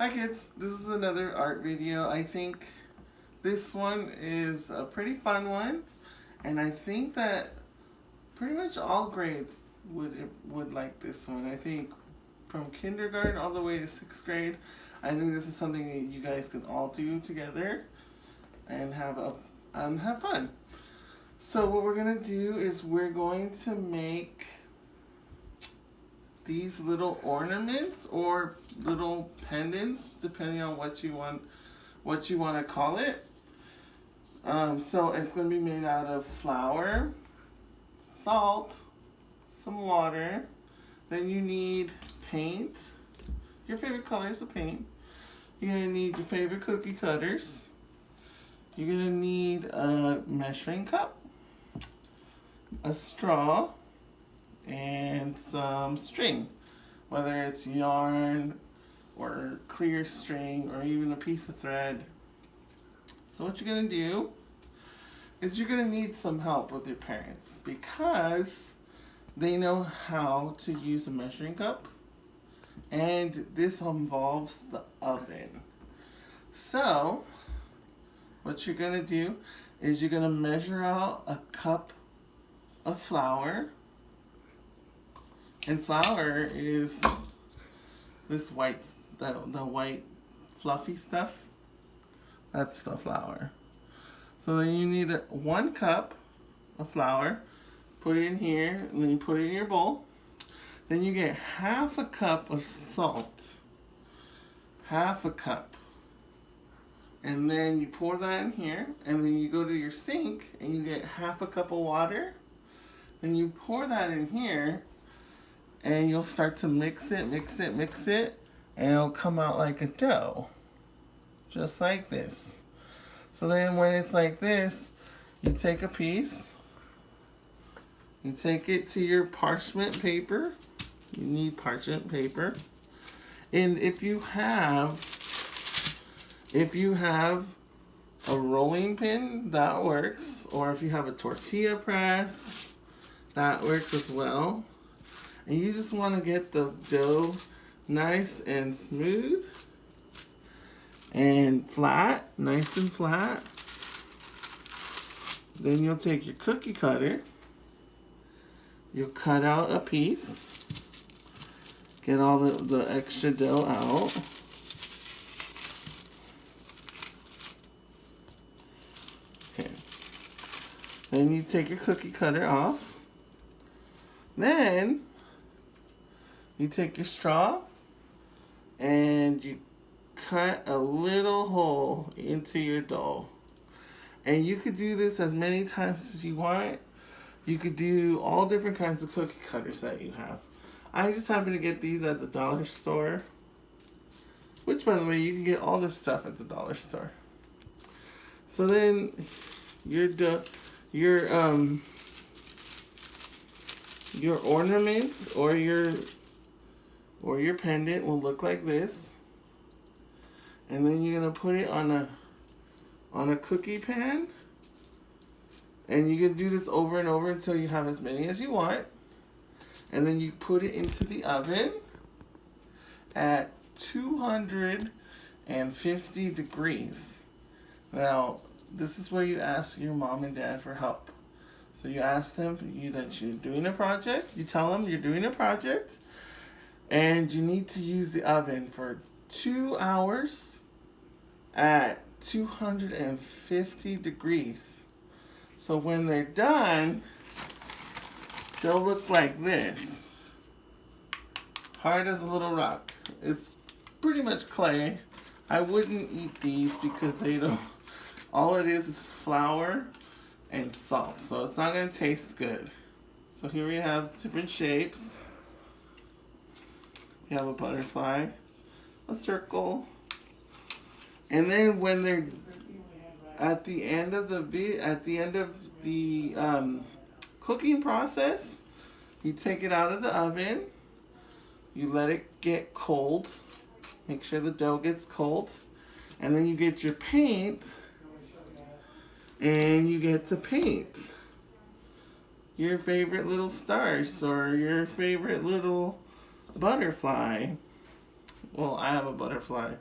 Hi kids, this is another art video. I think this one is a pretty fun one, and I think that pretty much all grades would like this one. I think from kindergarten all the way to 6th grade, I think this is something that you guys can all do together and have fun. So what we're gonna do is we're going to make these little ornaments or little pendants, depending on what you want to call it. So it's going to be made out of flour, salt, some water. Then you need paint, your favorite colors of paint. You're going to need your favorite cookie cutters. You're going to need a measuring cup, a straw, and some string, whether it's yarn or clear string or even a piece of thread. So what you're going to do is you're going to need some help with your parents because they know how to use a measuring cup, and this involves the oven. So what you're going to do is you're going to measure out a cup of flour. And flour is this white, the white fluffy stuff. That's the flour. So then you need 1 cup of flour. Put it in here, and then you put it in your bowl. Then you get half a cup of salt. Half a cup. And then you pour that in here, and then you go to your sink, and you get half a cup of water. Then you pour that in here, and you'll start to mix it, and it'll come out like a dough, just like this. So then when it's like this, you take a piece, you take it to your parchment paper. You need parchment paper. And if you have a rolling pin, that works. Or if you have a tortilla press, that works as well. And you just want to get the dough nice and smooth and flat, nice and flat. Then you'll take your cookie cutter, you'll cut out a piece, get all the extra dough out. Okay. Then you take your cookie cutter off. Then you take your straw and you cut a little hole into your dough. And you could do this as many times as you want. You could do all different kinds of cookie cutters that you have. I just happen to get these at the dollar store. Which, by the way, you can get all this stuff at the dollar store. So then your ornaments or your pendant will look like this. And then you're gonna put it on a cookie pan. And you can do this over and over until you have as many as you want. And then you put it into the oven at 250 degrees. Now, this is where you ask your mom and dad for help. So you ask them that you're doing a project. You tell them you're doing a project. And you need to use the oven for 2 hours at 250 degrees. So when they're done, they'll look like this. Hard as a little rock. It's pretty much clay. I wouldn't eat these because they don't, all it is flour and salt. So it's not gonna taste good. So here we have different shapes. You have a butterfly, a circle, and then when they're at the end of the cooking process, you take it out of the oven, you let it get cold, make sure the dough gets cold, and then you get your paint, and you get to paint your favorite little stars or your favorite little butterfly. Well, I have a butterfly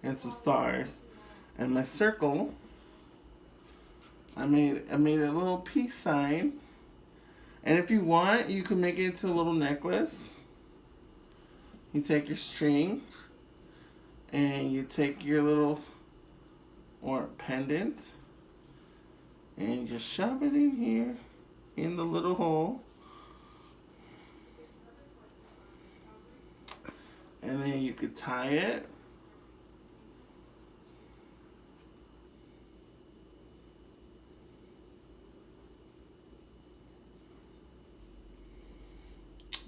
and some stars. And my circle, I made a little peace sign. And if you want, you can make it into a little necklace. You take your string and you take your little or pendant and just shove it in here in the little hole. And then you could tie it.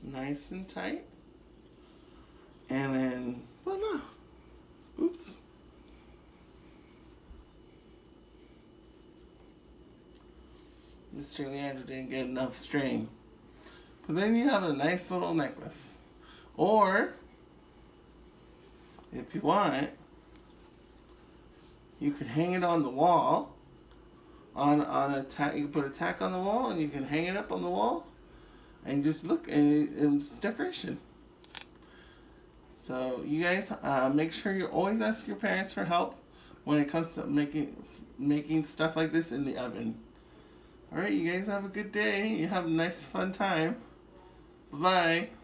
Nice and tight. And then, voila. Oops. Mr. Leandro didn't get enough string. But then you have a nice little necklace. Or, if you want, you can hang it on the wall. On a tack, you can put a tack on the wall, and you can hang it up on the wall, and just look, and it's decoration. So you guys make sure you always ask your parents for help when it comes to making stuff like this in the oven. All right, you guys have a good day. You have a nice, fun time. Bye-bye.